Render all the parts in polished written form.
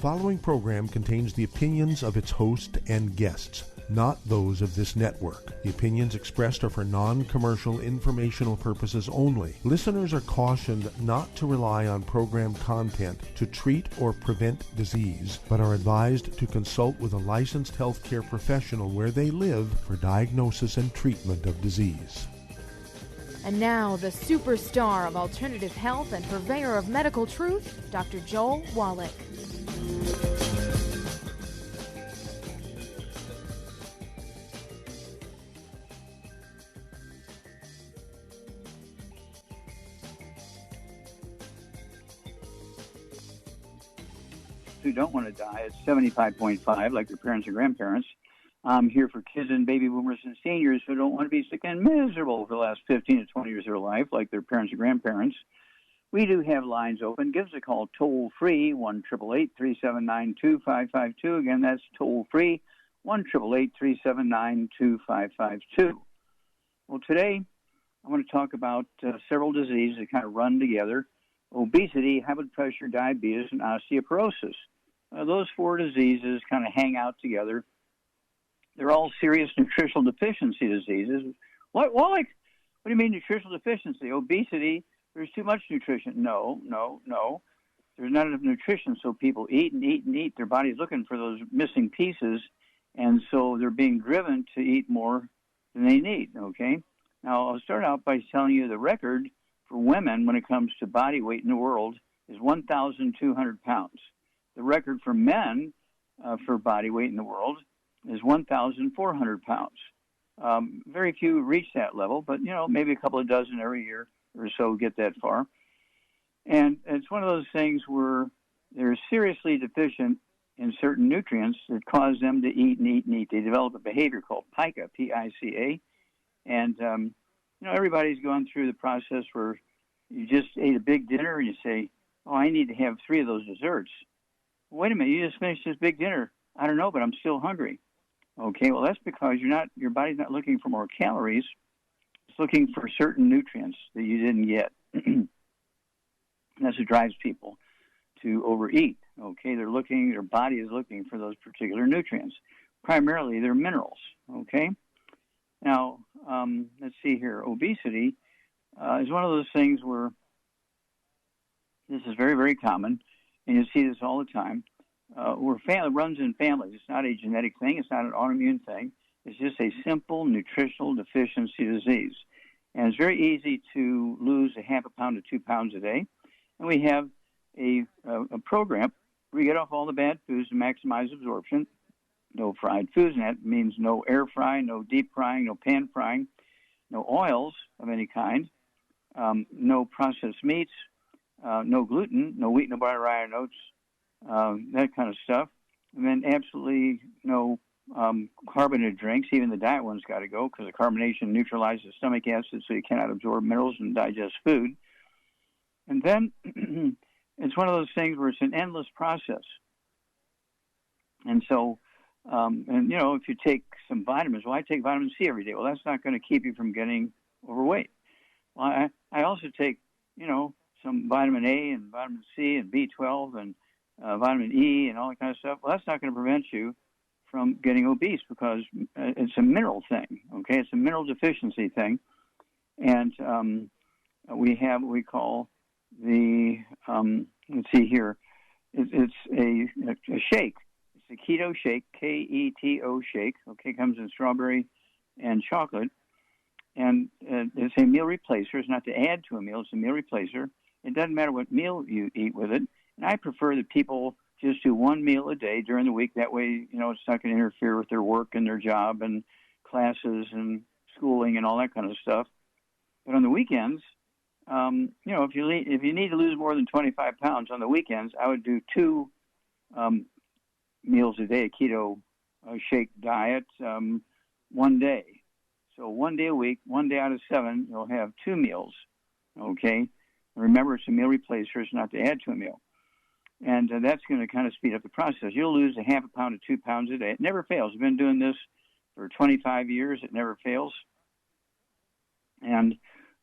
following program contains the opinions of its host and guests, not those of this network. The opinions expressed are for non-commercial informational purposes only. Listeners are cautioned not to rely on program content to treat or prevent disease, but are advised to consult with a licensed healthcare professional where they live for diagnosis and treatment of disease. And now, the superstar of alternative health and purveyor of medical truth, Dr. Joel Wallach. Who don't want to die at 75.5 like their parents and grandparents. I'm here for kids and baby boomers and seniors who don't want to be sick and miserable for the last 15 to 20 years of their life like their parents and grandparents. We do have lines open. Give us a call toll-free, 1-888-379-2552. Again, that's toll-free, 1-888-379-2552. Well, today I want to talk about several diseases that kind of run together: obesity, high blood pressure, diabetes, and osteoporosis. Those four diseases kind of hang out together. They're all serious nutritional deficiency diseases. What do you mean nutritional deficiency? Obesity, there's too much nutrition. No. There's not enough nutrition, so people eat and eat and eat. Their body's looking for those missing pieces, and so they're being driven to eat more than they need, okay? Now, I'll start out by telling you the record for women when it comes to body weight in the world is 1,200 pounds. The record for men for body weight in the world is 1,400 pounds. Very few reach that level, but, maybe a couple of dozen every year or so get that far. And it's one of those things where they're seriously deficient in certain nutrients that cause them to eat and eat and eat. They develop a behavior called pica, P-I-C-A. And, everybody's gone through the process where you just ate a big dinner and you say, oh, I need to have 3 of those desserts. Wait a minute, you just finished this big dinner. I don't know, but I'm still hungry. Okay, well, that's because your body's not looking for more calories. It's looking for certain nutrients that you didn't get. That's what drives people to overeat. Okay, their body is looking for those particular nutrients. Primarily, they're minerals. Okay, now let's see here. Obesity is one of those things where this is very, very common, and you see this all the time. Where family runs in families. It's not a genetic thing. It's not an autoimmune thing. It's just a simple nutritional deficiency disease. And it's very easy to lose a half a pound to 2 pounds a day. And we have a program where we get off all the bad foods to maximize absorption. No fried foods, and that means no air frying, no deep frying, no pan frying, no oils of any kind, no processed meats, no gluten, no wheat, no barley, rye, or oats, that kind of stuff. And then absolutely no carbonated drinks. Even the diet one's got to go because the carbonation neutralizes stomach acid, so you cannot absorb minerals and digest food. And then it's one of those things where it's an endless process. And so, if you take some vitamins, well, I take vitamin C every day. Well, that's not going to keep you from getting overweight. Well, I also take, some vitamin A and vitamin C and B12 and vitamin E and all that kind of stuff. Well, that's not going to prevent you from getting obese because it's a mineral thing, okay? It's a mineral deficiency thing. And we have what we call the, let's see here, it's a shake. It's a keto shake, K-E-T-O shake, okay? It comes in strawberry and chocolate. And it's a meal replacer. It's not to add to a meal. It's a meal replacer. It doesn't matter what meal you eat with it. And I prefer that people just do one meal a day during the week. That way, it's not going to interfere with their work and their job and classes and schooling and all that kind of stuff. But on the weekends, if you need to lose more than 25 pounds on the weekends, I would do 2 meals a day, a keto shake diet, one day. So 1 day a week, 1 day out of 7, you'll have 2 meals, okay? Remember, it's a meal replacer. It's not to add to a meal. And that's going to kind of speed up the process. You'll lose a half a pound to 2 pounds a day. It never fails. I've been doing this for 25 years. It never fails. And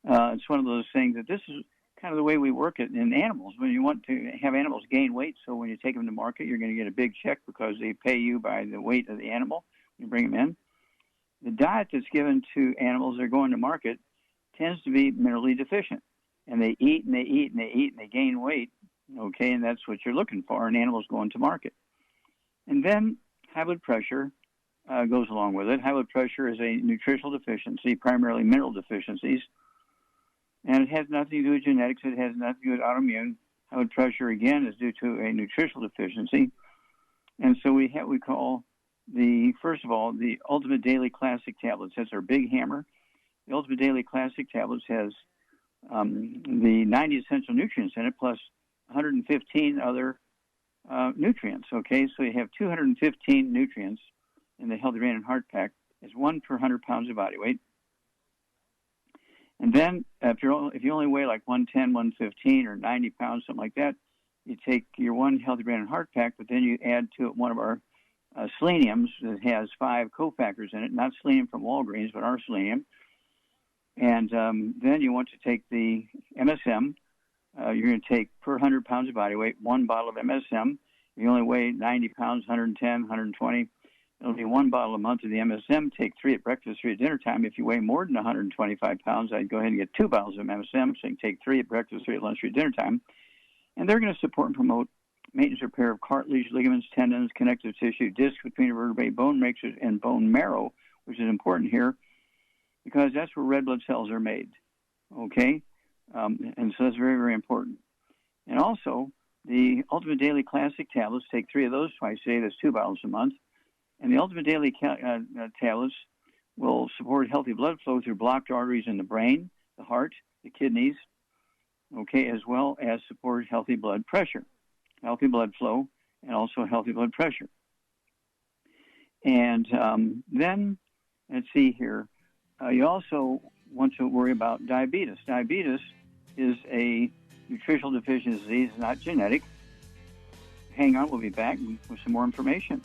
it's one of those things that this is kind of the way we work it in animals. When you want to have animals gain weight, so when you take them to market, you're going to get a big check because they pay you by the weight of the animal. You bring them in. The diet that's given to animals that are going to market tends to be minerally deficient. And they eat and they eat and they eat and they gain weight, okay, and that's what you're looking for in animals going to market. And then high blood pressure goes along with it. High blood pressure is a nutritional deficiency, primarily mineral deficiencies, and it has nothing to do with genetics. It has nothing to do with autoimmune. High blood pressure, again, is due to a nutritional deficiency. And so we call first of all, the Ultimate Daily Classic tablets. That's our big hammer. The Ultimate Daily Classic tablets has the 90 essential nutrients in it, plus 115 other nutrients, okay? So you have 215 nutrients in the Healthy Brain and Heart Pack. It's 1 per 100 pounds of body weight. And then if you only weigh like 110, 115, or 90 pounds, something like that, you take your one Healthy Brain and Heart Pack, but then you add to it one of our seleniums that has 5 cofactors in it, not selenium from Walgreens, but our selenium. And then you want to take the MSM. You're going to take per 100 pounds of body weight, 1 bottle of MSM. You only weigh 90 pounds, 110, 120. It'll be 1 bottle a month of the MSM. Take 3 at breakfast, 3 at dinner time. If you weigh more than 125 pounds, I'd go ahead and get 2 bottles of MSM. So you can take 3 at breakfast, 3 at lunch, 3 at dinner time. And they're going to support and promote maintenance repair of cartilage, ligaments, tendons, connective tissue, discs between the vertebrae, bone mixtures, and bone marrow, which is important here, because that's where red blood cells are made, okay? And so that's very, very important. And also, the Ultimate Daily Classic tablets, take 3 of those twice a day. That's 2 bottles a month. And the Ultimate Daily tablets will support healthy blood flow through blocked arteries in the brain, the heart, the kidneys, okay, as well as support healthy blood pressure, healthy blood flow, and also healthy blood pressure. And then, let's see here, you also want to worry about diabetes. Diabetes is a nutritional deficiency disease, not genetic. Hang on, we'll be back with some more information.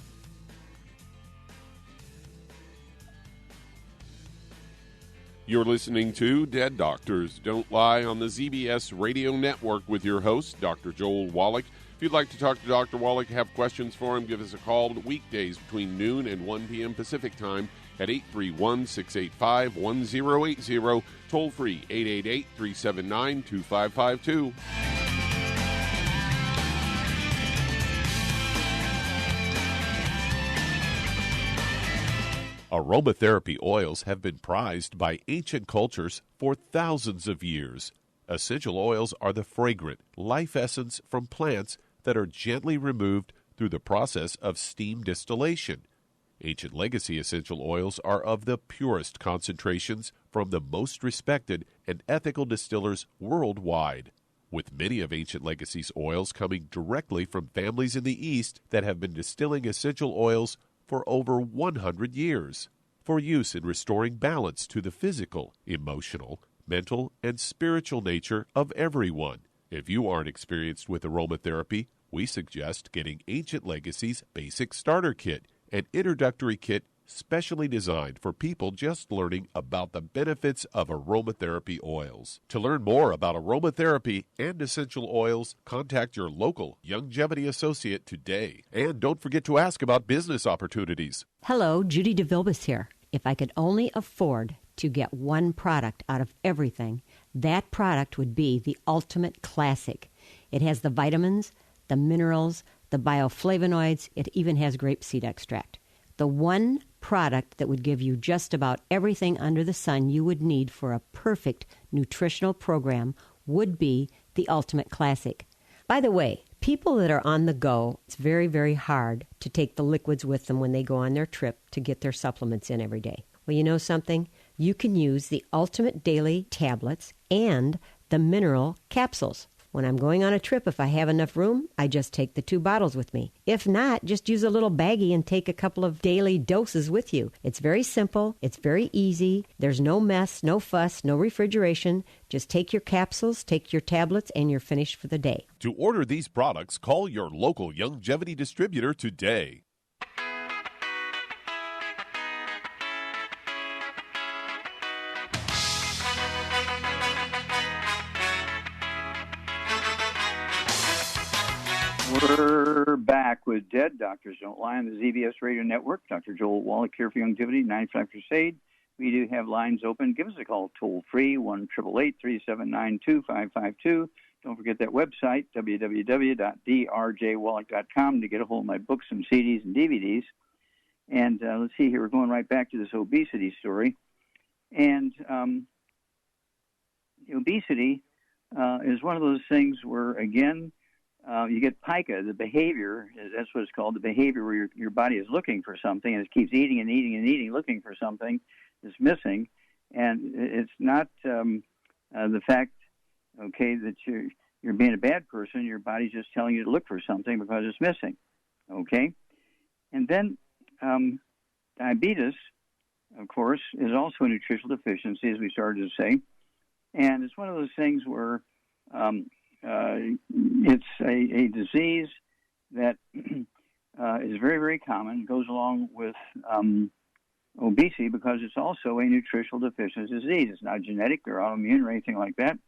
You're listening to Dead Doctors Don't Lie on the ZBS Radio Network with your host, Dr. Joel Wallach. If you'd like to talk to Dr. Wallach, have questions for him, give us a call weekdays between noon and 1 p.m. Pacific Time at 831-685-1080, toll free 888-379-2552. Aromatherapy oils have been prized by ancient cultures for thousands of years. Essential oils are the fragrant life essence from plants that are gently removed through the process of steam distillation. Ancient legacy essential oils are of the purest concentrations from the most respected and ethical distillers worldwide, with many of Ancient Legacy's oils coming directly from families in the East that have been distilling essential oils for over 100 years, for use in restoring balance to the physical, emotional, mental, and spiritual nature of everyone. If you aren't experienced with aromatherapy, we suggest getting Ancient Legacy's Basic Starter Kit, an introductory kit specially designed for people just learning about the benefits of aromatherapy oils. To learn more about aromatherapy and essential oils, contact your local Longevity associate today. And don't forget to ask about business opportunities. Hello, Judy DeVilbus here. If I could only afford to get one product out of everything, that product would be the Ultimate Classic. It has the vitamins, the minerals, the bioflavonoids. It even has grapeseed extract. The one product that would give you just about everything under the sun you would need for a perfect nutritional program would be the Ultimate Classic. By the way, people that are on the go, it's very, very hard to take the liquids with them when they go on their trip to get their supplements in every day. Well, you know something? You can use the Ultimate Daily tablets and the mineral capsules. When I'm going on a trip, if I have enough room, I just take the 2 bottles with me. If not, just use a little baggie and take a couple of daily doses with you. It's very simple. It's very easy. There's no mess, no fuss, no refrigeration. Just take your capsules, take your tablets, and you're finished for the day. To order these products, call your local Longevity distributor today. We're back with Dead Doctors Don't Lie on the ZBS Radio Network. Dr. Joel Wallach here for Youngevity, 95 Crusade. We do have lines open. Give us a call toll-free, 1-888-379-2552. Don't forget that website, www.drjwallach.com, to get a hold of my books and CDs and DVDs. And let's see here. We're going right back to this obesity story. And obesity is one of those things where, again, you get pica, the behavior, that's what it's called, the behavior where your body is looking for something, and it keeps eating and eating and eating, looking for something that's missing. And it's not the fact, okay, that you're being a bad person. Your body's just telling you to look for something because it's missing, okay? And then diabetes, of course, is also a nutritional deficiency, as we started to say. And it's one of those things where it's a disease that is very, very common. It goes along with obesity because it's also a nutritional deficiency disease. It's not genetic or autoimmune or anything like that.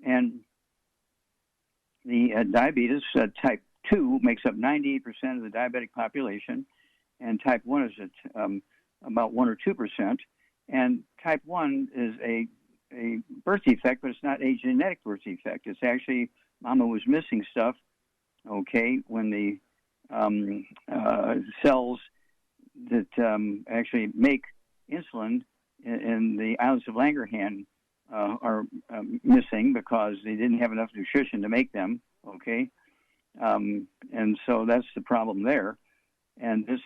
And the diabetes type 2 makes up 98% of the diabetic population, and type 1 is at about 1 or 2%. And type 1 is a birth defect, but it's not a genetic birth defect. It's actually mama was missing stuff, okay, when the cells that actually make insulin in the islets of Langerhans are missing because they didn't have enough nutrition to make them, okay? And so that's the problem there. And this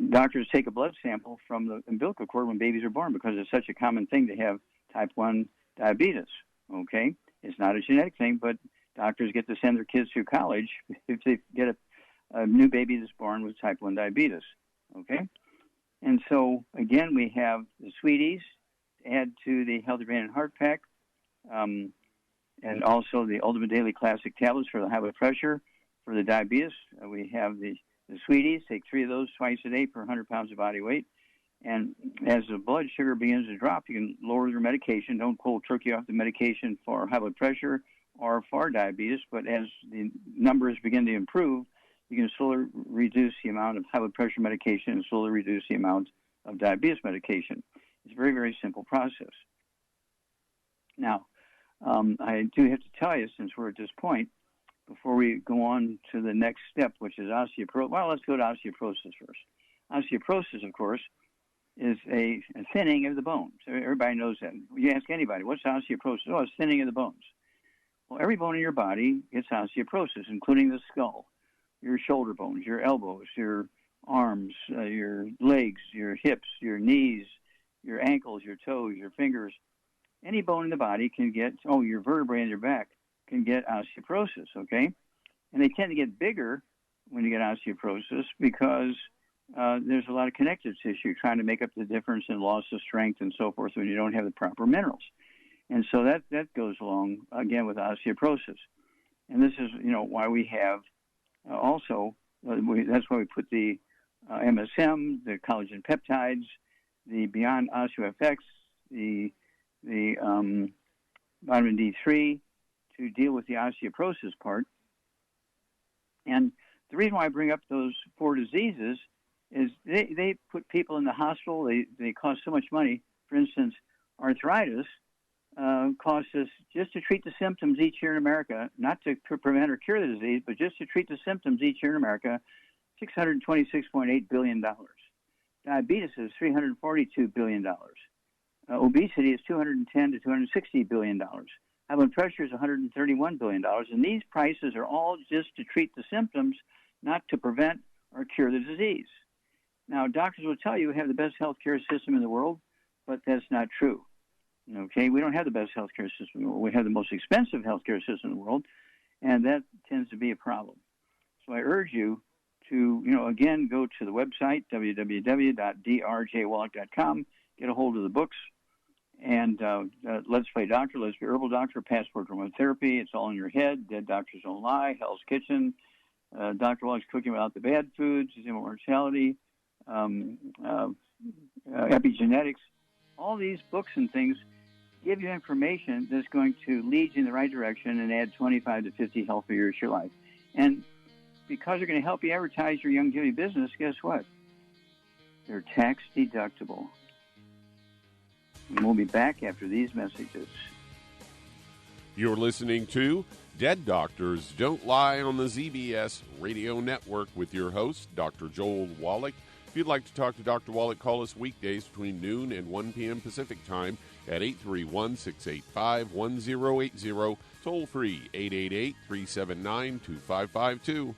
doctors take a blood sample from the umbilical cord when babies are born because it's such a common thing to have type 1 diabetes, okay? It's not a genetic thing, but doctors get to send their kids through college if they get a new baby that's born with type 1 diabetes, okay? And so, again, we have the sweeties to add to the Healthy Brain and Heart Pack, and also the Ultimate Daily Classic tablets for the high blood pressure. For the diabetes, we have the sweeties. Take 3 of those twice a day per 100 pounds of body weight. And as the blood sugar begins to drop, you can lower your medication. Don't cold turkey off the medication for high blood pressure or for diabetes, but as the numbers begin to improve, you can slowly reduce the amount of high blood pressure medication and slowly reduce the amount of diabetes medication. It's a very, very simple process. Now, I do have to tell you, since we're at this point, before we go on to the next step, which is osteoporosis. Well, let's go to osteoporosis first. Osteoporosis, of course, is a thinning of the bones. Everybody knows that. You ask anybody, what's osteoporosis? Oh, it's thinning of the bones. Well, every bone in your body gets osteoporosis, including the skull, your shoulder bones, your elbows, your arms, your legs, your hips, your knees, your ankles, your toes, your fingers. Any bone in the body can get, your vertebrae in your back can get osteoporosis, okay? And they tend to get bigger when you get osteoporosis because there's a lot of connective tissue trying to make up the difference in loss of strength and so forth when you don't have the proper minerals. And so that goes along, again, with osteoporosis. And this is, why we have that's why we put the MSM, the collagen peptides, the Beyond OsteoFX, the vitamin D3 to deal with the osteoporosis part. And the reason why I bring up those 4 diseases is they put people in the hospital. They cost so much money. For instance, arthritis costs us, just to treat the symptoms each year in America, not to prevent or cure the disease, but just to treat the symptoms each year in America, $626.8 billion. Diabetes is $342 billion. Obesity is $210 to $260 billion. High blood pressure is $131 billion. And these prices are all just to treat the symptoms, not to prevent or cure the disease. Now, doctors will tell you we have the best healthcare system in the world, but that's not true. Okay, we don't have the best healthcare system in the world. We have the most expensive healthcare system in the world, and that tends to be a problem. So I urge you to, again, go to the website, www.drjwallach.com, get a hold of the books, and Let's Play Doctor, Let's Be Herbal Doctor, Passport to Aromatherapy, It's All in Your Head, Dead Doctors Don't Lie, Hell's Kitchen, Dr. Wallach's Cooking Without the Bad Foods, Immortality, Epigenetics. All these books and things give you information that's going to lead you in the right direction and add 25 to 50 healthy years to your life. And because they're going to help you advertise your longevity business, guess what? They're tax deductible. And we'll be back after these messages. You're listening to Dead Doctors Don't Lie on the ZBS Radio Network with your host, Dr. Joel Wallach. If you'd like to talk to Dr. Wallach, call us weekdays between noon and 1 p.m. Pacific Time at 831-685-1080, toll free 888-379-2552.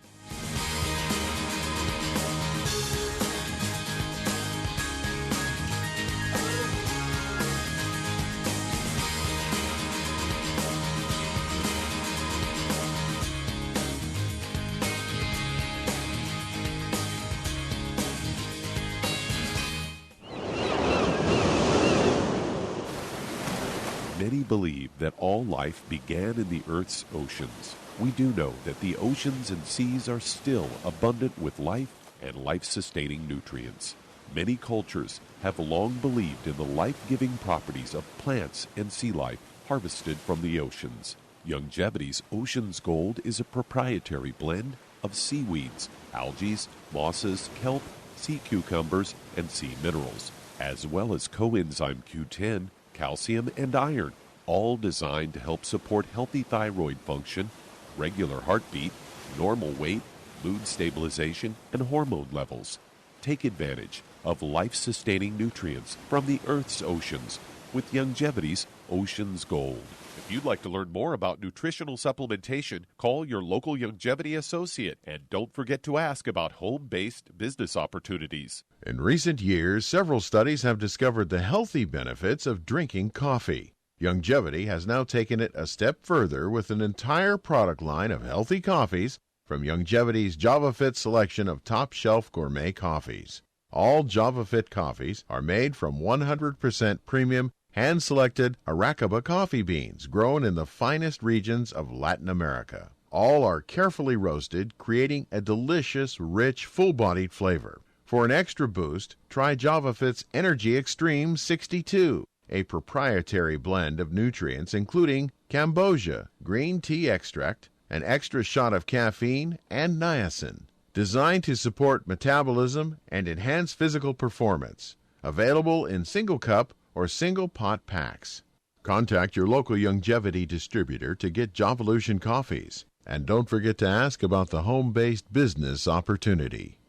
Many believe that all life began in the Earth's oceans. We do know that the oceans and seas are still abundant with life and life-sustaining nutrients. Many cultures have long believed in the life-giving properties of plants and sea life harvested from the oceans. Longevity's Ocean's Gold is a proprietary blend of seaweeds, algae, mosses, kelp, sea cucumbers, and sea minerals, as well as coenzyme Q10, calcium, and iron, all designed to help support healthy thyroid function, regular heartbeat, normal weight, mood stabilization, and hormone levels. Take advantage of life-sustaining nutrients from the Earth's oceans with Longevity's Ocean's Gold. If you'd like to learn more about nutritional supplementation, call your local longevity associate, and don't forget to ask about home-based business opportunities. In recent years, several studies have discovered the healthy benefits of drinking coffee. Longevity has now taken it a step further with an entire product line of healthy coffees from Longevity's JavaFit selection of top-shelf gourmet coffees. All JavaFit coffees are made from 100% premium, hand-selected Arabica coffee beans grown in the finest regions of Latin America. All are carefully roasted, creating a delicious, rich, full-bodied flavor. For an extra boost, try JavaFit's Energy Extreme 62, a proprietary blend of nutrients including cambogia, green tea extract, an extra shot of caffeine, and niacin, designed to support metabolism and enhance physical performance. Available in single cup or single pot packs. Contact your local longevity distributor to get Jovolution coffees. And don't forget to ask about the home-based business opportunity.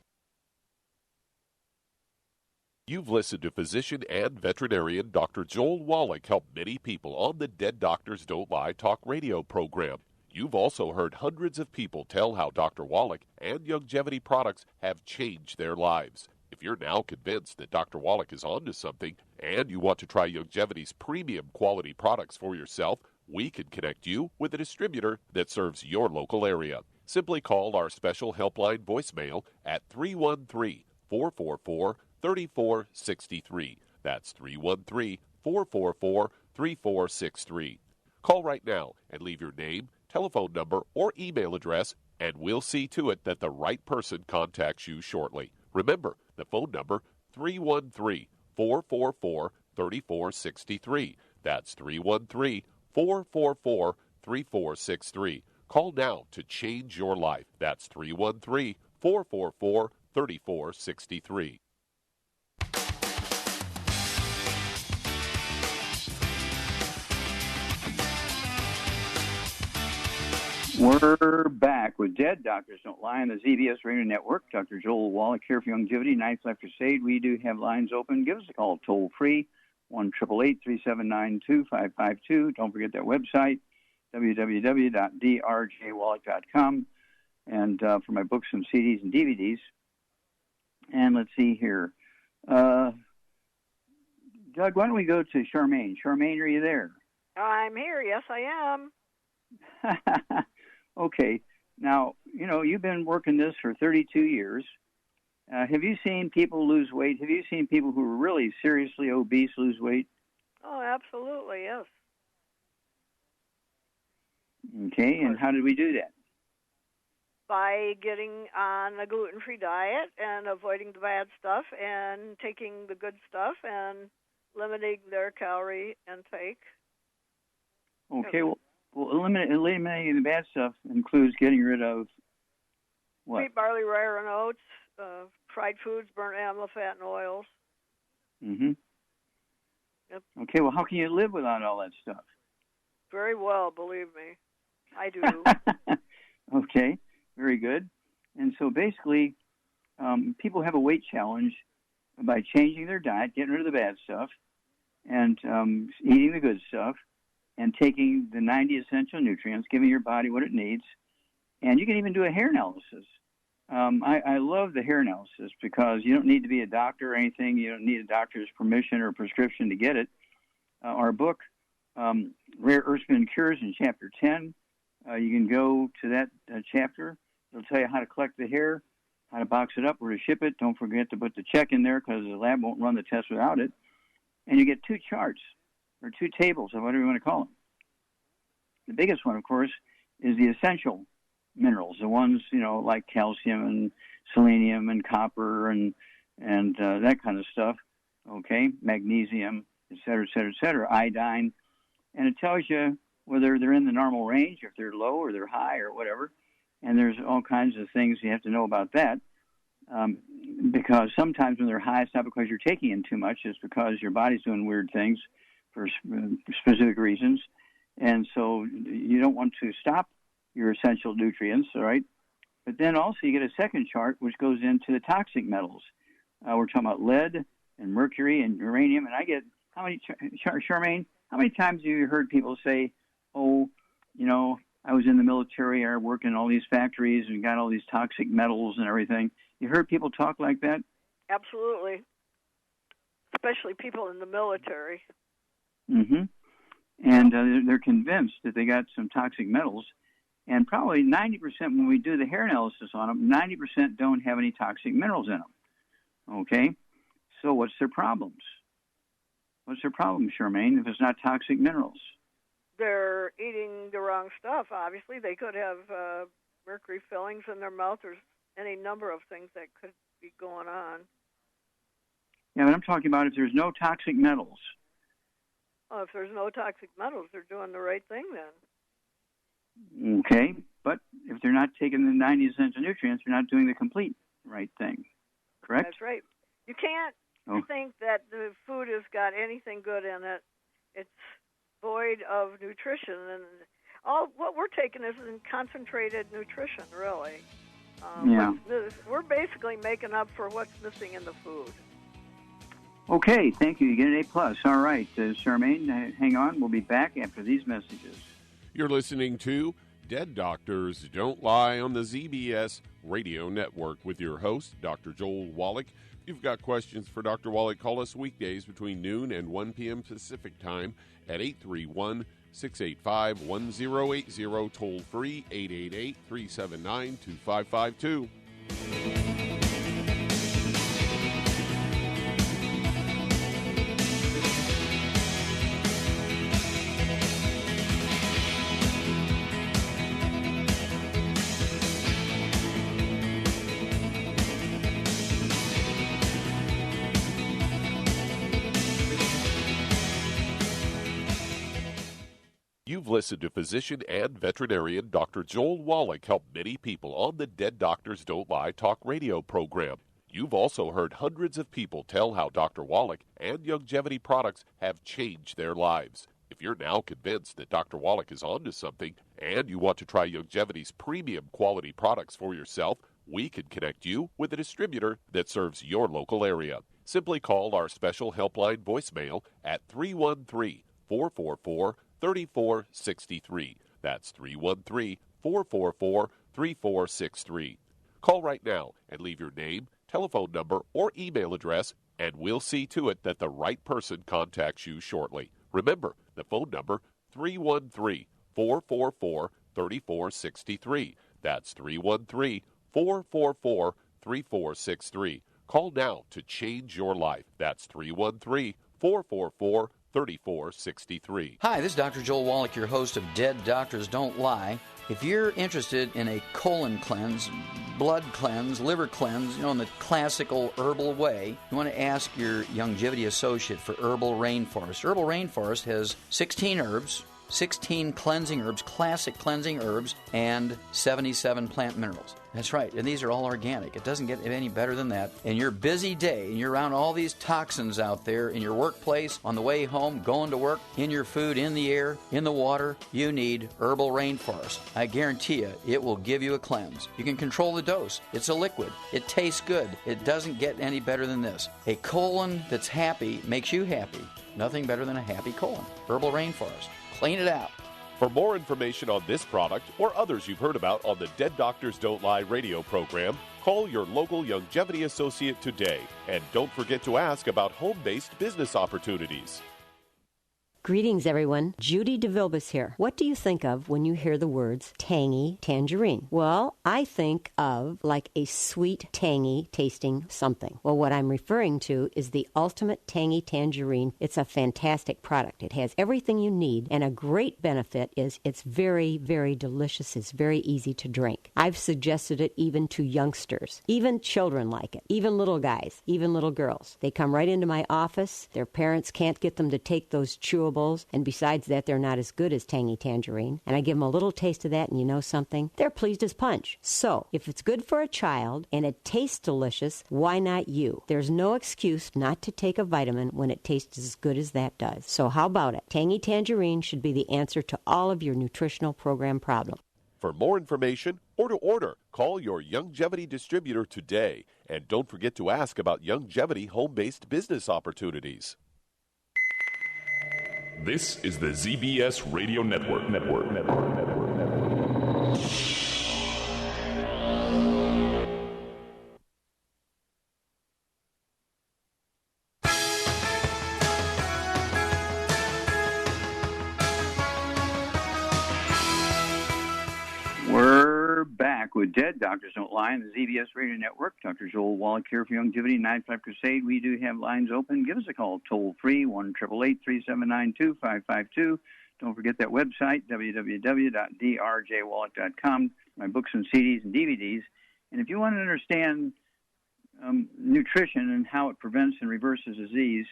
You've listened to physician and veterinarian Dr. Joel Wallach help many people on the Dead Doctors Don't Lie talk radio program. You've also heard hundreds of people tell how Dr. Wallach and longevity products have changed their lives. If you're now convinced that Dr. Wallach is onto something and you want to try Longevity's premium quality products for yourself, we can connect you with a distributor that serves your local area. Simply call our special helpline voicemail at 313-444-3463. That's 313-444-3463. Call right now and leave your name, telephone number, or email address, and we'll see to it that the right person contacts you shortly. Remember, the phone number, 313-444-3463. That's 313-444-3463. Call now to change your life. That's 313-444-3463. We're back with Dead Doctors Don't Lie on the ZBS Radio Network. Dr. Joel Wallach here for Longevity, Nights Life Crusade. We do have lines open. Give us a call toll-free, 1-888-379-2552. Don't forget that website, www.drjwallach.com, and for my books and CDs and DVDs. And let's see here. Doug, why don't we go to Charmaine? Charmaine, are you there? I'm here. Yes, I am. Okay. Now, you've been working this for 32 years. Have you seen people lose weight? Have you seen people who are really seriously obese lose weight? Oh, absolutely, yes. Okay, and how did we do that? By getting on a gluten-free diet and avoiding the bad stuff and taking the good stuff and limiting their calorie intake. Okay, well, eliminating the bad stuff includes getting rid of What? Wheat, barley, rye, and oats, fried foods, burnt animal fat, and oils. Mm-hmm. Yep. Okay, well, how can you live without all that stuff? Very well, believe me. I do. Okay, very good. And so basically, people have a weight challenge by changing their diet, getting rid of the bad stuff, and eating the good stuff, and taking the 90 essential nutrients, giving your body what it needs. And you can even do a hair analysis. I love the hair analysis because you don't need to be a doctor or anything. You don't need a doctor's permission or prescription to get it. Our book, Rare Earthsman Cures, in Chapter 10, you can go to that chapter. It'll tell you how to collect the hair, how to box it up, where to ship it. Don't forget to put the check in there because the lab won't run the test without it. And you get 2 charts, or 2 tables, or whatever you want to call them. The biggest one, of course, is the essential minerals, the ones, like calcium and selenium and copper and that kind of stuff, okay, magnesium, et cetera, iodine. And it tells you whether they're in the normal range, if they're low or they're high or whatever. And there's all kinds of things you have to know about that, because sometimes when they're high, it's not because you're taking in too much, it's because your body's doing weird things for specific reasons. And so you don't want to stop your essential nutrients, all right? But then also you get a second chart which goes into the toxic metals. We're talking about lead and mercury and uranium. And I get, Charmaine, how many times have you heard people say, oh, I was in the military or worked in all these factories and got all these toxic metals and everything? You heard people talk like that? Absolutely. Especially people in the military. Mm-hmm. And they're convinced that they got some toxic metals. And probably 90%, when we do the hair analysis on them, 90% don't have any toxic minerals in them. Okay? So what's their problems? What's their problem, Charmaine, if it's not toxic minerals? They're eating the wrong stuff, obviously. They could have mercury fillings in their mouth. There's any number of things that could be going on. Yeah, but I'm talking about if there's no toxic metals. Well, if there's no toxic metals, they're doing the right thing then. Okay, but if they're not taking the 90 essential nutrients, they're not doing the complete right thing, correct? That's right. You can't think that the food has got anything good in it. It's void of nutrition, and all what we're taking is concentrated nutrition, really. Yeah. We're basically making up for what's missing in the food. Okay, thank you. You get an A+. All right, Charmaine, hang on. We'll be back after these messages. You're listening to Dead Doctors Don't Lie on the ZBS Radio Network with your host, Dr. Joel Wallach. If you've got questions for Dr. Wallach, call us weekdays between noon and 1 p.m. Pacific Time at 831-685-1080, toll free 888-379-2552. You've listened to physician and veterinarian Dr. Joel Wallach help many people on the Dead Doctors Don't Lie talk radio program. You've also heard hundreds of people tell how Dr. Wallach and Youngevity products have changed their lives. If you're now convinced that Dr. Wallach is onto something and you want to try Youngevity's premium quality products for yourself, we can connect you with a distributor that serves your local area. Simply call our special helpline voicemail at 313-444-3463. That's 313-444-3463. Call right now and leave your name, telephone number, or email address, and we'll see to it that the right person contacts you shortly. Remember, the phone number, 313-444-3463. That's 313-444-3463. Call now to change your life. That's 313-444-3463. Hi, this is Dr. Joel Wallach, your host of Dead Doctors Don't Lie. If you're interested in a colon cleanse, blood cleanse, liver cleanse, in the classical herbal way, you want to ask your Youngevity associate for Herbal Rainforest. Herbal Rainforest has 16 herbs, 16 cleansing herbs, classic cleansing herbs, and 77 plant minerals. That's right, and these are all organic. It doesn't get any better than that. In your busy day, and you're around all these toxins out there in your workplace, on the way home, going to work, in your food, in the air, in the water, you need Herbal Rainforest. I guarantee you, it will give you a cleanse. You can control the dose. It's a liquid. It tastes good. It doesn't get any better than this. A colon that's happy makes you happy. Nothing better than a happy colon. Herbal Rainforest. Clean it out. For more information on this product or others you've heard about on the Dead Doctors Don't Lie radio program, call your local Longevity associate today. And don't forget to ask about home-based business opportunities. Greetings, everyone. Judy DeVilbus here. What do you think of when you hear the words tangy tangerine? Well, I think of like a sweet, tangy tasting something. Well, what I'm referring to is the Ultimate Tangy Tangerine. It's a fantastic product. It has everything you need, and a great benefit is it's very, very delicious. It's very easy to drink. I've suggested it even to youngsters. Even children like it. Even little guys. Even little girls. They come right into my office. Their parents can't get them to take those chewable, and besides that, they're not as good as Tangy Tangerine. And I give them a little taste of that, and you know something? They're pleased as punch. So, if it's good for a child and it tastes delicious, why not you? There's no excuse not to take a vitamin when it tastes as good as that does. So how about it? Tangy Tangerine should be the answer to all of your nutritional program problems. For more information or to order, call your Longevity distributor today. And don't forget to ask about Longevity home-based business opportunities. This is the ZBS Radio Network. We're back with Dead Doctors Don't Lie on the ZBS Radio Network. Dr. Joel Wallach here for Longevity 95 Crusade. We do have lines open. Give us a call toll-free, 1-888-379-2552. Don't forget that website, www.drjwallach.com. My books and CDs and DVDs. And if you want to understand nutrition and how it prevents and reverses disease,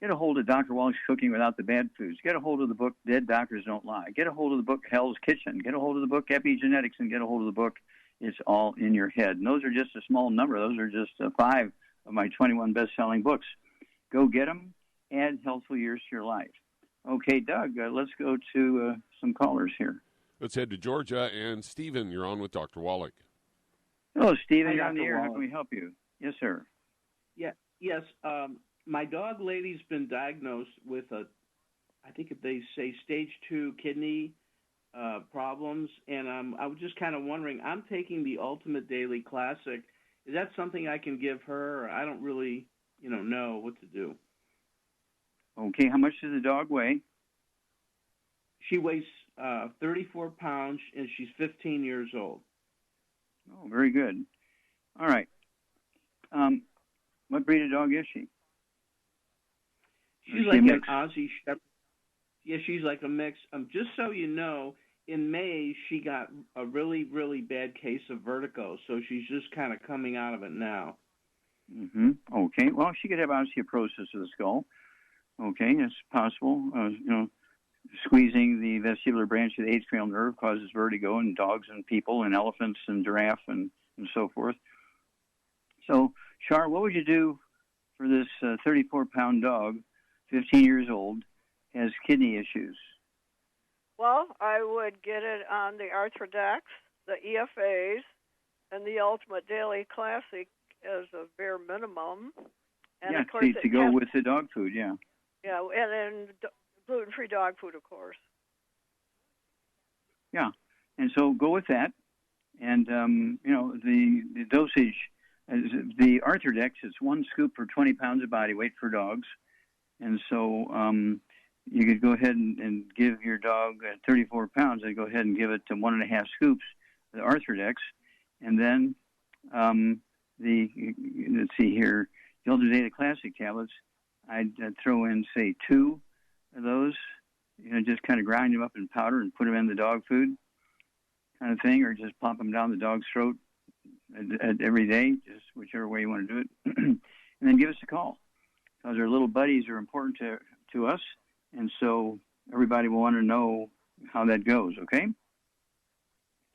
get a hold of Dr. Wallach's Cooking Without the Bad Foods. Get a hold of the book Dead Doctors Don't Lie. Get a hold of the book Hell's Kitchen. Get a hold of the book Epigenetics, and get a hold of the book It's All in Your Head. And those are just a small number. Those are just 5 of my 21 best-selling books. Go get them. Add healthful years to your life. Okay, Doug, let's go to some callers here. Let's head to Georgia. And Stephen, you're on with Dr. Wallach. Hello, Stephen. Hi, You're on the Dr. air. How Wallach. can we help you? Yes, sir. Yes. My dog lady's been diagnosed with I think they say stage 2 kidney problems, and I was just kind of wondering, I'm taking the Ultimate Daily Classic. Is that something I can give her? Or I don't really, know what to do. Okay, how much does the dog weigh? She weighs 34 pounds, and she's 15 years old. Oh, very good. All right. What breed of dog is she? She's like an Aussie Shepherd. Yeah, she's like a mix. Just so you know, in May, she got a really, really bad case of vertigo, so she's just kind of coming out of it now. Mm-hmm. Okay. Well, she could have osteoporosis of the skull. Okay, it's possible. Squeezing the vestibular branch of the eighth cranial nerve causes vertigo in dogs and people and elephants and giraffe and so forth. So, Char, what would you do for this 34-pound dog, 15 years old, has kidney issues? Well, I would get it on the Arthrodex, the EFAs, and the Ultimate Daily Classic as a bare minimum. And yeah, of course to go with the dog food, yeah. Yeah, and then gluten-free dog food, of course. Yeah, and so go with that. And, the dosage, the Arthrodex, it's 1 scoop per 20 pounds of body weight for dogs. And so you could go ahead and give your dog 34 pounds and go ahead and give it to 1.5 scoops of the Arthrodex. And then let's see here, the Ultimate Daily Classic tablets, I'd throw in, say, 2 of those, just kind of grind them up in powder and put them in the dog food kind of thing, or just pop them down the dog's throat every day, just whichever way you want to do it. And then give us a call, because our little buddies are important to us, and so everybody will want to know how that goes, okay?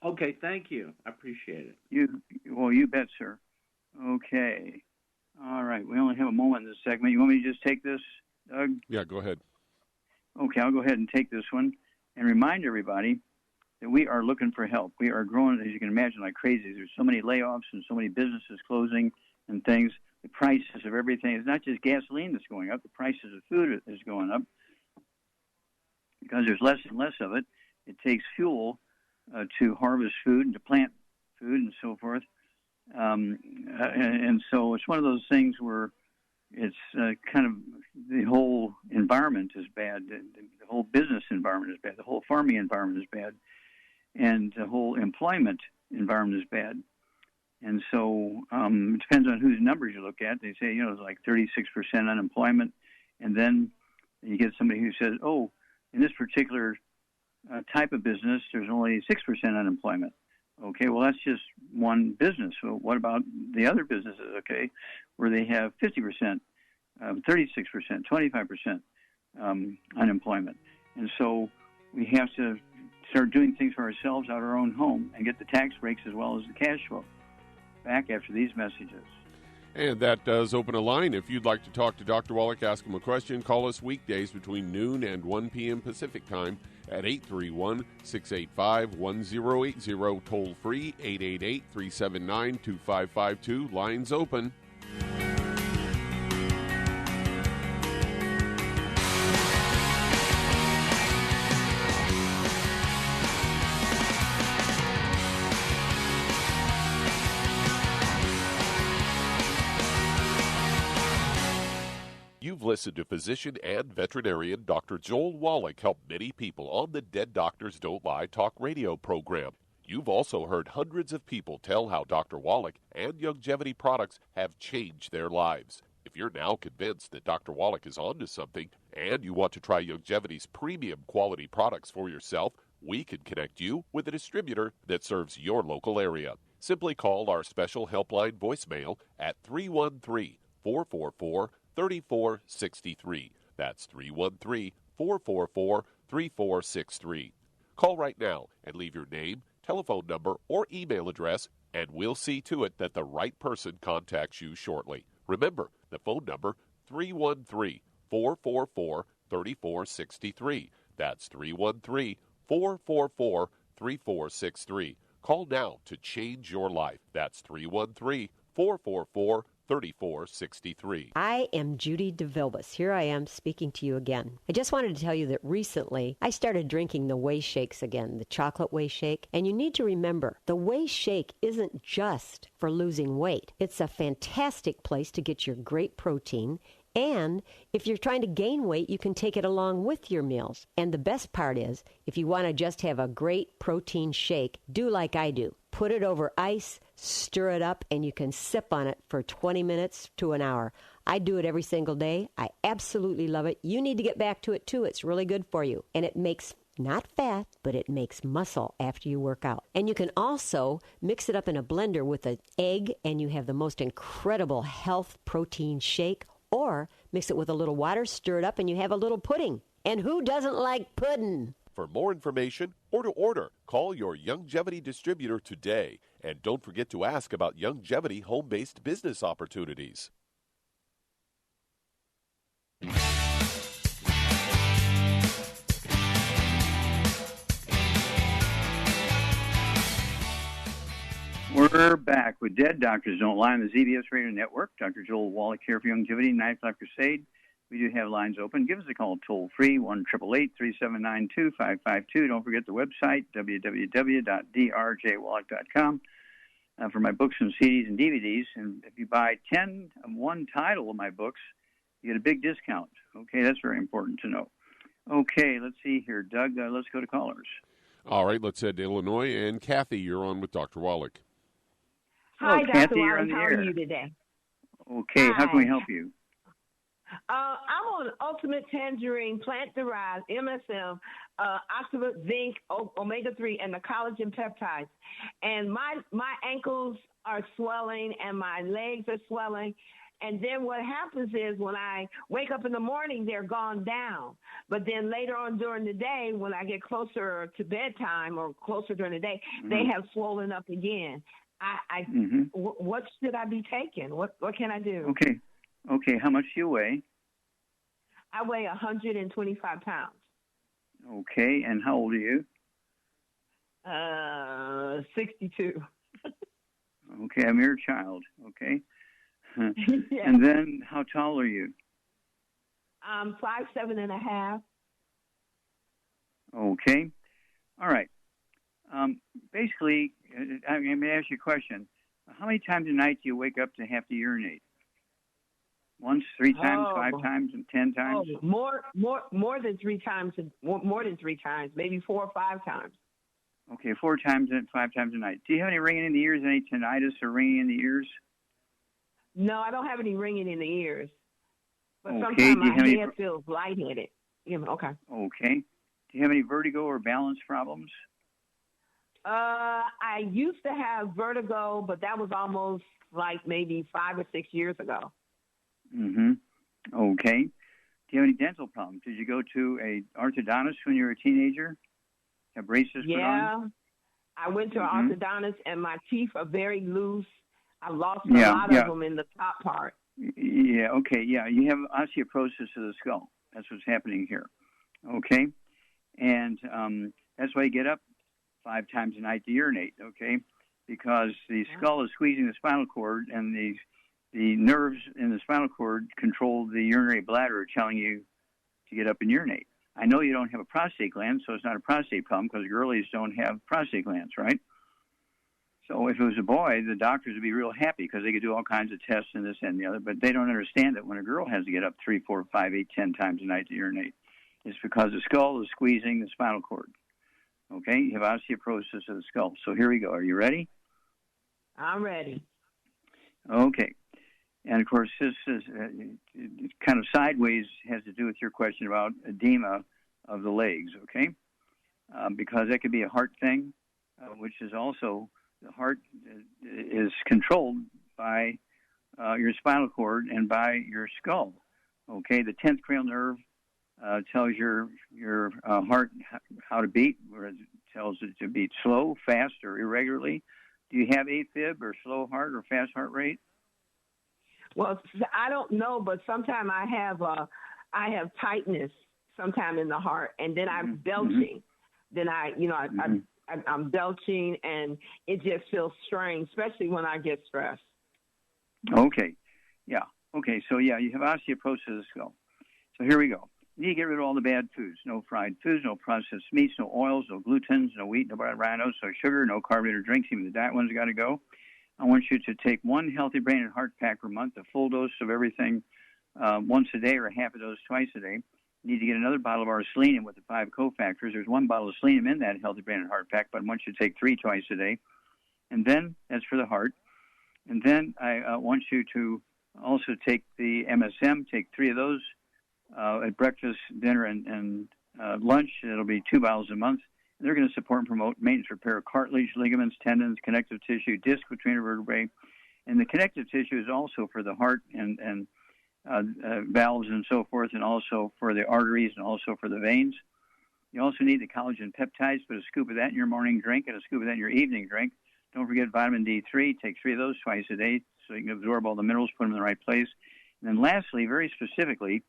Okay, thank you. I appreciate it. You bet, sir. Okay. All right. We only have a moment in this segment. You want me to just take this, Doug? Yeah, go ahead. Okay, I'll go ahead and take this one and remind everybody that we are looking for help. We are growing, as you can imagine, like crazy. There's so many layoffs and so many businesses closing and things. The prices of everything. It's not just gasoline that's going up. The prices of food is going up because there's less and less of it. It takes fuel to harvest food and to plant food and so forth. And so it's one of those things where it's kind of the whole environment is bad. The whole business environment is bad. The whole farming environment is bad. And the whole employment environment is bad. And so it depends on whose numbers you look at. They say, it's like 36% unemployment. And then you get somebody who says, oh, in this particular type of business, there's only 6% unemployment. Okay, well, that's just one business. So what about the other businesses, okay, where they have 50%, 36%, 25% unemployment? And so we have to start doing things for ourselves out of our own home and get the tax breaks as well as the cash flow. Back after these messages. And that does open a line. If you'd like to talk to Dr. Wallach, ask him a question, call us weekdays between noon and 1 p.m. Pacific time at 831-685-1080, toll free 888-379-2552. Lines open. You've listened to physician and veterinarian Dr. Joel Wallach help many people on the Dead Doctors Don't Lie talk radio program. You've also heard hundreds of people tell how Dr. Wallach and Youngevity products have changed their lives. If you're now convinced that Dr. Wallach is onto something and you want to try Youngevity's premium quality products for yourself, we can connect you with a distributor that serves your local area. Simply call our special helpline voicemail at 313-444-3463. That's 313-444-3463. Call right now and leave your name, telephone number, or email address, and we'll see to it that the right person contacts you shortly. Remember, the phone number, 313-444-3463. That's 313-444-3463. Call now to change your life. That's 313-444-3463. I am Judy DeVilbus. Here I am speaking to you again. I just wanted to tell you that recently I started drinking the Whey Shakes again, the chocolate Whey Shake. And you need to remember, the Whey Shake isn't just for losing weight. It's a fantastic place to get your great protein. And if you're trying to gain weight, you can take it along with your meals. And the best part is, if you want to just have a great protein shake, do like I do. Put it over ice, stir it up, and you can sip on it for 20 minutes to an hour. I do it every single day. I absolutely love it. You need to get back to it, too. It's really good for you. And it makes not fat, but it makes muscle after you work out. And you can also mix it up in a blender with an egg, and you have the most incredible health protein shake. Or mix it with a little water, stir it up, and you have a little pudding. And who doesn't like pudding? For more information or to order, call your Youngevity distributor today. And don't forget to ask about Youngevity home-based business opportunities. We're back with Dead Doctors Don't Lie on the ZBS Radio Network. Dr. Joel Wallach here for Youngevity, 9 O'Clock Crusade. We do have lines open. Give us a call toll-free, 1-888-379-2552. Don't forget the website, www.drjwallach.com, for my books and CDs and DVDs. And if you buy 10 of one title of my books, you get a big discount. Okay, that's very important to know. Okay, let's see here. Doug, let's go to callers. All right, let's head to Illinois. And Cathy, you're on with Dr. Wallach. Hi, Dr. Cathy, Wallach. how are you today? Okay, Hi. How can we help you? I'm on Ultimate Tangerine, plant-derived, MSM, oxalate, zinc, omega-3, and the collagen peptides. And my ankles are swelling and my legs are swelling. And then what happens is when I wake up in the morning, they're gone down. But then later on during the day, when I get closer to bedtime or closer during the day, they have swollen up again. What should I be taking? What can I do? Okay. How much do you weigh? I weigh 125 pounds. Okay. And how old are you? 62. Okay, I'm your child. Okay. Yeah. And then, how tall are you? I'm 5'7.5". Okay. All right. Basically, I'm going to ask you a question. How many times a night do you wake up to have to urinate? Once, 3 times, 5 times, and 10 times? More than 3 times. More than 3 times. Maybe 4 or 5 times. Okay, 4 times and 5 times a night. Do you have any ringing in the ears, any tinnitus or ringing in the ears? No, I don't have any ringing in the ears. But Okay. sometimes my head feels lightheaded. Okay. Okay. Do you have any vertigo or balance problems? I used to have vertigo, but that was almost like maybe 5 or 6 years ago. Okay. Do you have any dental problems? Did you go to a orthodontist when you were a teenager? Have braces put on? Yeah. I went to an orthodontist, and my teeth are very loose. I lost a lot of them in the top part. Yeah, okay, yeah. You have osteoporosis of the skull. That's what's happening here. Okay? And that's why you get up 5 times a night to urinate, okay? Because the skull is squeezing the spinal cord, and the nerves in the spinal cord control the urinary bladder, telling you to get up and urinate. I know you don't have a prostate gland, so it's not a prostate problem because girlies don't have prostate glands, right? So if it was a boy, the doctors would be real happy because they could do all kinds of tests and this and the other, but they don't understand that when a girl has to get up 3, 4, 5, 8, 10 times a night to urinate, it's because the skull is squeezing the spinal cord. Okay? You have osteoporosis of the skull. So here we go. Are you ready? I'm ready. Okay. And, of course, this is kind of sideways has to do with your question about edema of the legs, okay? Because that could be a heart thing, which is also the heart is controlled by your spinal cord and by your skull, okay? The 10th cranial nerve tells your heart how to beat, where it tells it to beat slow, fast, or irregularly. Do you have AFib or slow heart or fast heart rate? Well, I don't know, but sometimes I have tightness sometime in the heart, and then I'm belching. Then I'm belching, and it just feels strange, especially when I get stressed. Okay. Yeah. Okay. So, yeah, you have osteoporosis of the skull. So here we go. You need to get rid of all the bad foods. No fried foods, no processed meats, no oils, no glutens, no wheat, no rhinos, no sugar, no carbonated drinks. Even the diet ones got to go. I want you to take 1 Healthy Brain and Heart pack per month, a full dose of everything once a day or half a dose twice a day. You need to get another bottle of our selenium with the 5 cofactors. There's 1 bottle of selenium in that Healthy Brain and Heart pack, but I want you to take 3 twice a day. And then, that's for the heart. And then I want you to also take the MSM, take 3 of those at breakfast, dinner, and lunch. It'll be 2 bottles a month. And they're going to support and promote maintenance, repair of cartilage, ligaments, tendons, connective tissue, disc between the vertebrae. And the connective tissue is also for the heart and valves and so forth, and also for the arteries and also for the veins. You also need the collagen peptides. Put a scoop of that in your morning drink and a scoop of that in your evening drink. Don't forget vitamin D3. Take 3 of those twice a day so you can absorb all the minerals, put them in the right place. And then lastly, very specifically,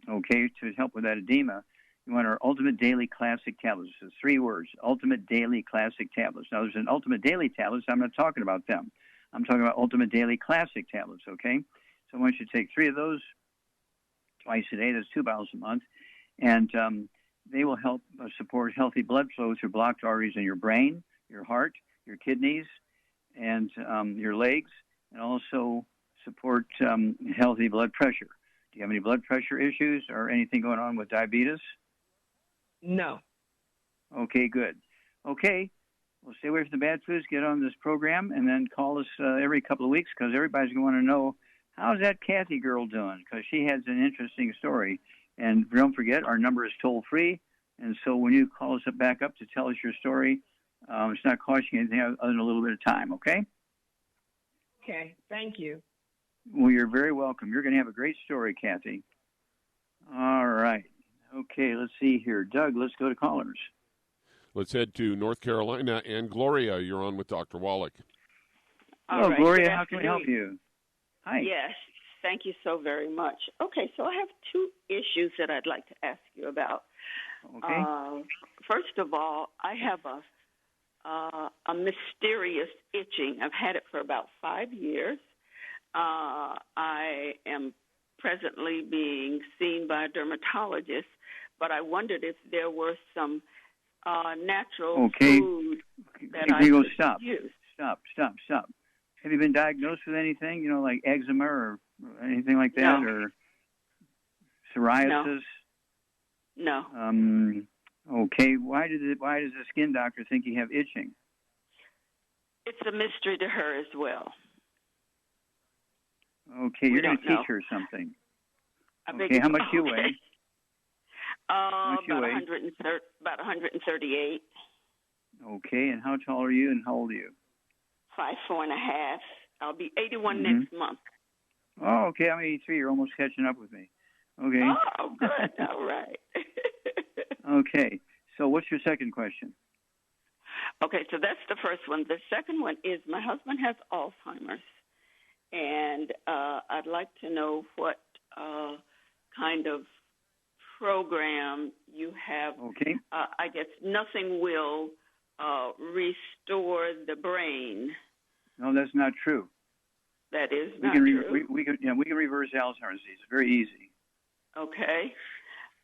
okay, to help with that edema, you want our Ultimate Daily Classic Tablets. It's 3 words, Ultimate Daily Classic Tablets. Now, there's an Ultimate Daily Tablets. I'm not talking about them. I'm talking about Ultimate Daily Classic Tablets, okay? So I want you to take 3 of those twice a day. That's 2 bottles a month. And they will help support healthy blood flow through blocked arteries in your brain, your heart, your kidneys, and your legs, and also support healthy blood pressure. Do you have any blood pressure issues or anything going on with diabetes? No. Okay, good. Okay, well, stay away from the bad foods, get on this program, and then call us every couple of weeks because everybody's going to want to know, how's that Cathy girl doing? Because she has an interesting story. And don't forget, our number is toll-free, and so when you call us back up to tell us your story, it's not costing you anything other than a little bit of time, okay? Okay, thank you. Well, you're very welcome. You're going to have a great story, Cathy. All right. Okay, let's see here. Doug, let's go to callers. Let's head to North Carolina. And Gloria, you're on with Dr. Wallach. Hello, right, Gloria. How can we help you? Hi. Yes, thank you so very much. Okay, so I have two issues that I'd like to ask you about. Okay. First of all, I have a mysterious itching. I've had it for about 5 years. I am presently being seen by a dermatologist, but I wondered if there were some natural food that I could use. Stop. Have you been diagnosed with anything, like eczema or anything like that, or psoriasis? No. Okay. Why does the skin doctor think you have itching? It's a mystery to her as well. Okay, you're going to teach her something. Okay, how much do you weigh? About 138. Okay, and how tall are you and how old are you? 5'4.5". I'll be 81 next month. Oh, okay, I'm 83. You're almost catching up with me. Okay. Oh, good. All right. Okay, so what's your second question? Okay, so that's the first one. The second one is my husband has Alzheimer's, and I'd like to know what kind of program you have. Okay. I guess nothing will restore the brain. No, that's not true. That is not true. We can reverse Alzheimer's disease. It's very easy. Okay.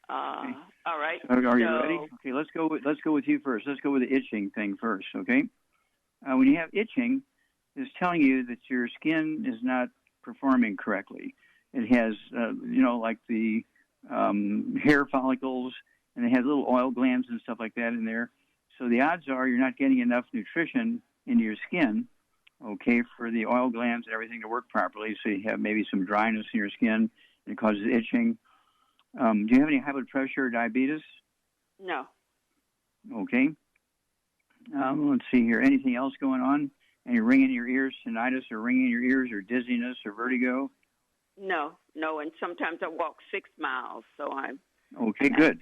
Okay. All right. Are you ready? Okay, let's go with you first. Let's go with the itching thing first, okay? When you have itching, it's telling you that your skin is not performing correctly. It has, like the hair follicles, and it has little oil glands and stuff like that in there. So the odds are you're not getting enough nutrition into your skin, okay, for the oil glands and everything to work properly. So you have maybe some dryness in your skin, and it causes itching. Do you have any high blood pressure or diabetes? No. Okay. Let's see here. Anything else going on? Any ringing in your ears, tinnitus, or ringing in your ears, or dizziness, or vertigo? No. And sometimes I walk 6 miles, so I'm... Okay, good.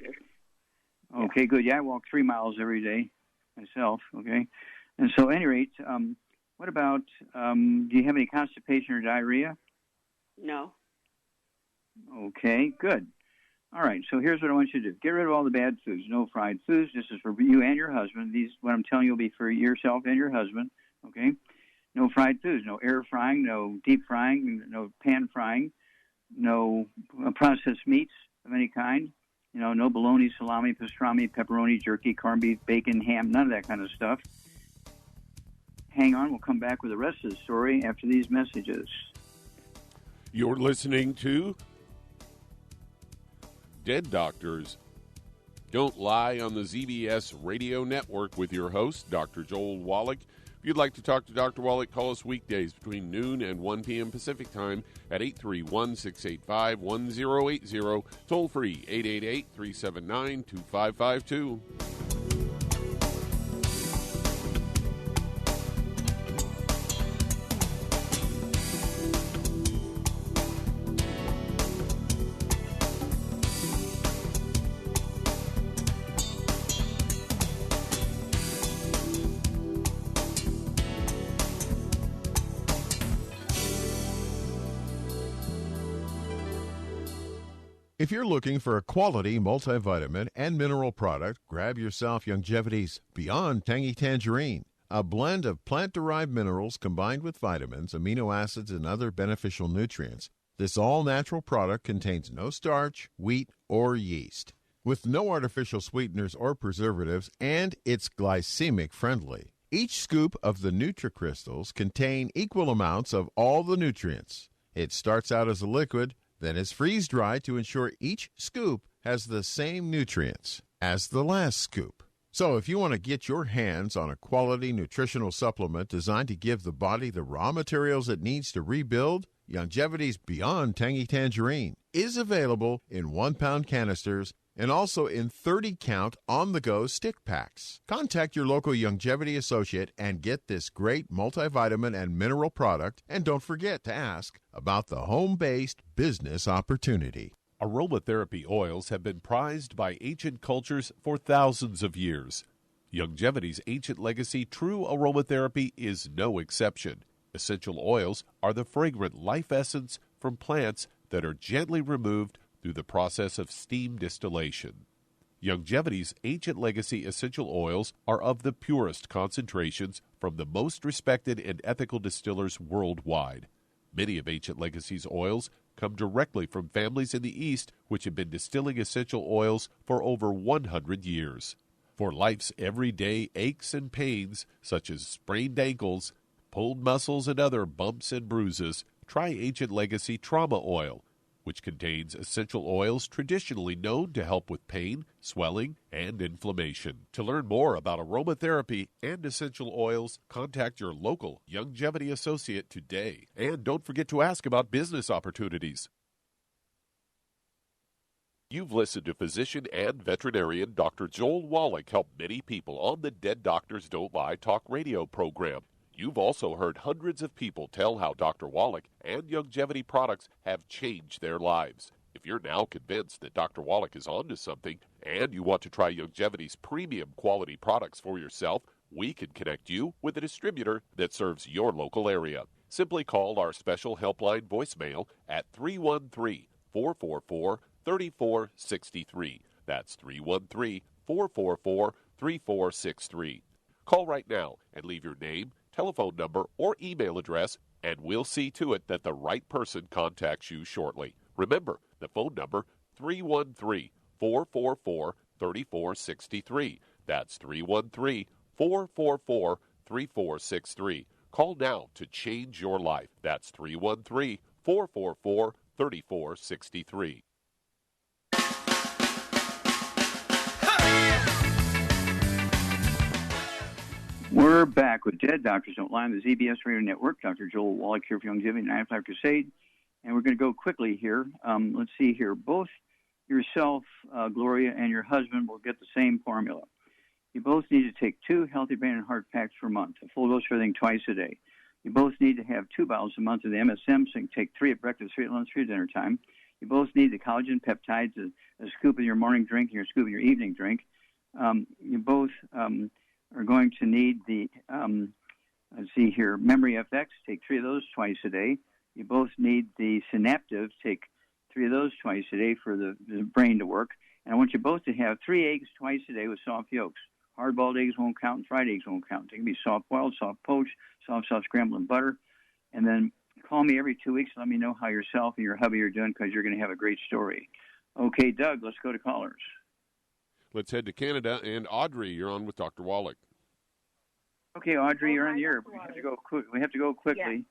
Okay, good. Yeah, I walk 3 miles every day myself, okay? And so at any rate, what about, do you have any constipation or diarrhea? No. Okay, good. All right, so here's what I want you to do. Get rid of all the bad foods, no fried foods. This is for you and your husband. What I'm telling you will be for yourself and your husband, okay? No fried foods, no air frying, no deep frying, no pan frying, no processed meats of any kind. No bologna, salami, pastrami, pepperoni, jerky, corned beef, bacon, ham, none of that kind of stuff. Hang on, we'll come back with the rest of the story after these messages. You're listening to Dead Doctors Don't Lie on the ZBS Radio Network with your host, Dr. Joel Wallach. If you'd like to talk to Dr. Wallach, call us weekdays between noon and 1 p.m. Pacific Time at 831-685-1080, toll free 888-379-2552. If you're looking for a quality multivitamin and mineral product, grab yourself Longevity's Beyond Tangy Tangerine, a blend of plant-derived minerals combined with vitamins, amino acids, and other beneficial nutrients. This all-natural product contains no starch, wheat, or yeast, with no artificial sweeteners or preservatives, and it's glycemic friendly. Each scoop of the NutriCrystals contain equal amounts of all the nutrients. It starts out as a liquid, then is freeze-dried to ensure each scoop has the same nutrients as the last scoop. So if you want to get your hands on a quality nutritional supplement designed to give the body the raw materials it needs to rebuild, Longevity's Beyond Tangy Tangerine is available in 1-pound canisters and also in 30-count on-the-go stick packs. Contact your local Longevity associate and get this great multivitamin and mineral product. And don't forget to ask about the home-based business opportunity. Aromatherapy oils have been prized by ancient cultures for thousands of years. Longevity's ancient legacy, true aromatherapy, is no exception. Essential oils are the fragrant life essence from plants that are gently removed through the process of steam distillation. Longevity's ancient legacy essential oils are of the purest concentrations from the most respected and ethical distillers worldwide. Many of Ancient Legacy's oils come directly from families in the East which have been distilling essential oils for over 100 years. For life's everyday aches and pains, such as sprained ankles, pulled muscles, and other bumps and bruises, try Ancient Legacy Trauma Oil, which contains essential oils traditionally known to help with pain, swelling, and inflammation. To learn more about aromatherapy and essential oils, contact your local Longevity associate today. And don't forget to ask about business opportunities. You've listened to physician and veterinarian Dr. Joel Wallach help many people on the Dead Doctors Don't Lie talk radio program. You've also heard hundreds of people tell how Dr. Wallach and Longevity products have changed their lives. If you're now convinced that Dr. Wallach is onto something and you want to try Longevity's premium quality products for yourself, we can connect you with a distributor that serves your local area. Simply call our special helpline voicemail at 313-444-3463. That's 313-444-3463. Call right now and leave your name, telephone number, or email address, and we'll see to it that the right person contacts you shortly. Remember, the phone number, 313-444-3463. That's 313-444-3463. Call now to change your life. That's 313-444-3463. We're back with Dead Doctors Don't Lie on the ZBS Radio Network. Dr. Joel Wallach here for Longevity 9 O'Clock Crusade. And we're going to go quickly here. Let's see here. Both yourself, Gloria, and your husband will get the same formula. You both need to take 2 healthy brain and heart packs per month, a full dose of everything twice a day. You both need to have 2 bottles a month of the MSM, so you can take 3 at breakfast, 3 at lunch, 3 at dinner time. You both need the collagen peptides, a scoop in your morning drink and a scoop in your evening drink. You both are going to need the, let's see here, Memory FX, take 3 of those twice a day. You both need the Synaptive, take 3 of those twice a day for the brain to work. And I want you both to have 3 eggs twice a day with soft yolks. Hard-boiled eggs won't count, and fried eggs won't count. They can be soft-boiled, soft-poached, soft scrambled in butter. And then call me every 2 weeks and let me know how yourself and your hubby are doing, because you're going to have a great story. Okay, Doug, let's go to callers. Let's head to Canada. And Audre, you're on with Dr. Wallach. Okay, Audre, you're on the air. We have to go quickly.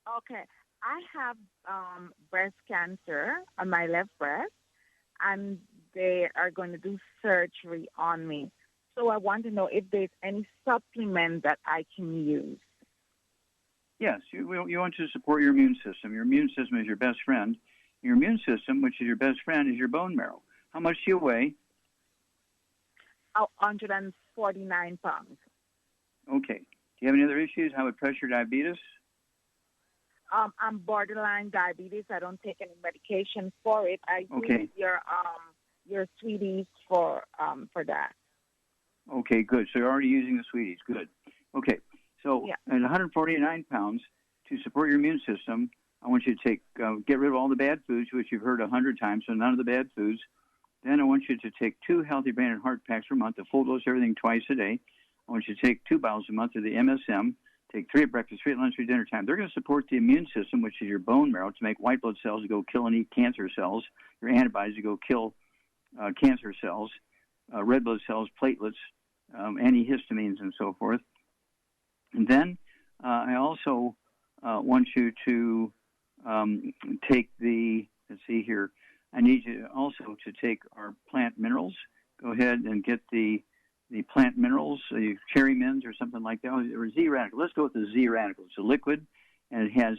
Yeah. Okay. I have breast cancer on my left breast, and they are going to do surgery on me. So I want to know if there's any supplement that I can use. Yes, you want to support your immune system. Your immune system is your best friend. Your immune system, which is your best friend, is your bone marrow. How much do you weigh? 149 pounds. Okay. Do you have any other issues? High blood pressure, diabetes? I'm borderline diabetes. I don't take any medication for it. I use your sweeties for that. Okay, good. So you're already using the sweeties. Good. Okay. So at 149 pounds, to support your immune system, I want you to get rid of all the bad foods, which you've heard 100 times, so none of the bad foods. Then I want you to take 2 healthy brain and heart packs per month, a full dose of everything twice a day. I want you to take 2 bottles a month of the MSM, take 3 at breakfast, 3 at lunch, 3 at dinner time. They're going to support the immune system, which is your bone marrow, to make white blood cells to go kill and eat cancer cells, your antibodies to go kill cancer cells, red blood cells, platelets, antihistamines, and so forth. And then I also want you to take let's see here, I need you also to take our plant minerals. Go ahead and get the plant minerals, cherry mins or something like that, or Z radical. Let's go with the Z radical. It's a liquid, and it has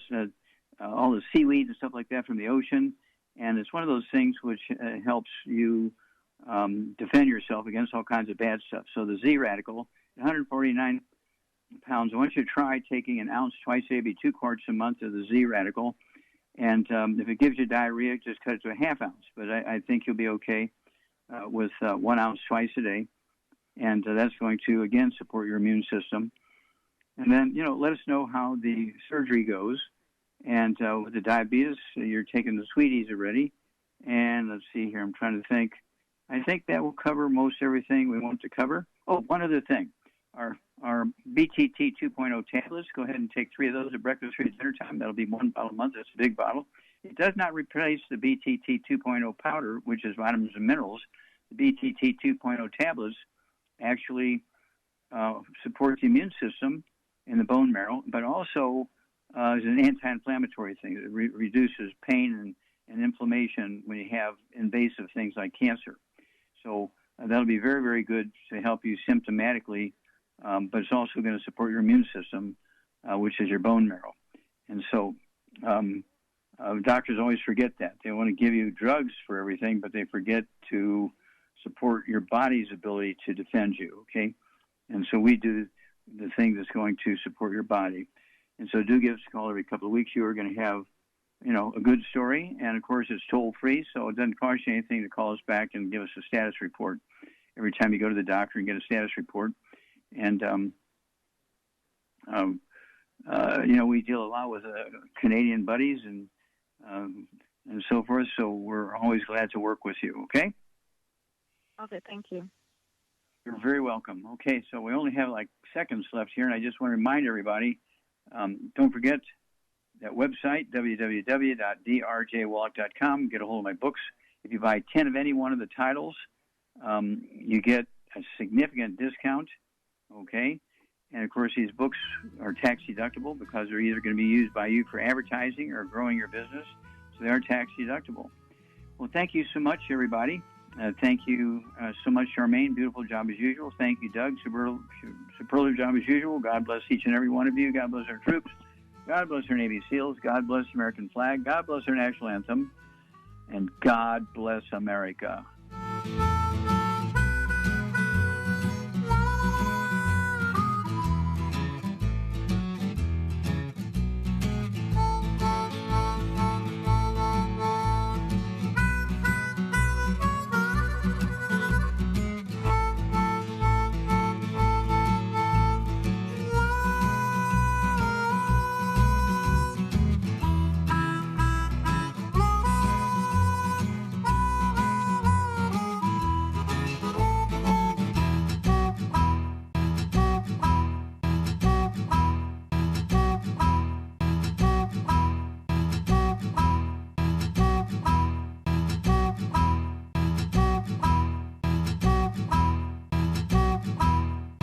all the seaweed and stuff like that from the ocean. And it's one of those things which helps you defend yourself against all kinds of bad stuff. So the Z radical, 149 pounds. I want you to try taking an ounce twice a day, be 2 quarts a month of the Z radical. And if it gives you diarrhea, just cut it to a half ounce. But I think you'll be okay with 1 ounce twice a day. And that's going to, again, support your immune system. And then, let us know how the surgery goes. And with the diabetes, you're taking the sweeties already. And let's see here, I'm trying to think. I think that will cover most everything we want to cover. Oh, one other thing. Our BTT 2.0 tablets, go ahead and take 3 of those at breakfast, 3 at dinner time. That'll be 1 bottle a month. That's a big bottle. It does not replace the BTT 2.0 powder, which is vitamins and minerals. The BTT 2.0 tablets actually support the immune system in the bone marrow, but also is an anti-inflammatory thing. It reduces pain and inflammation when you have invasive things like cancer. So that'll be very, very good to help you symptomatically, but it's also going to support your immune system, which is your bone marrow. And so doctors always forget that. They want to give you drugs for everything, but they forget to support your body's ability to defend you, okay? And so we do the thing that's going to support your body. And so do give us a call every couple of weeks. You are going to have, a good story. And, of course, it's toll-free, so it doesn't cost you anything to call us back and give us a status report every time you go to the doctor and get a status report. And, we deal a lot with Canadian buddies and so forth, so we're always glad to work with you, okay? Okay, thank you. You're very welcome. Okay, so we only have seconds left here, and I just want to remind everybody, don't forget that website, www.drjwallach.com. Get a hold of my books. If you buy 10 of any one of the titles, you get a significant discount, okay? And, of course, these books are tax-deductible because they're either going to be used by you for advertising or growing your business, so they are tax-deductible. Well, thank you so much, everybody. Thank you so much, Charmaine. Beautiful job as usual. Thank you, Doug. Superlative job as usual. God bless each and every one of you. God bless our troops. God bless our Navy SEALs. God bless the American flag. God bless our national anthem. And God bless America.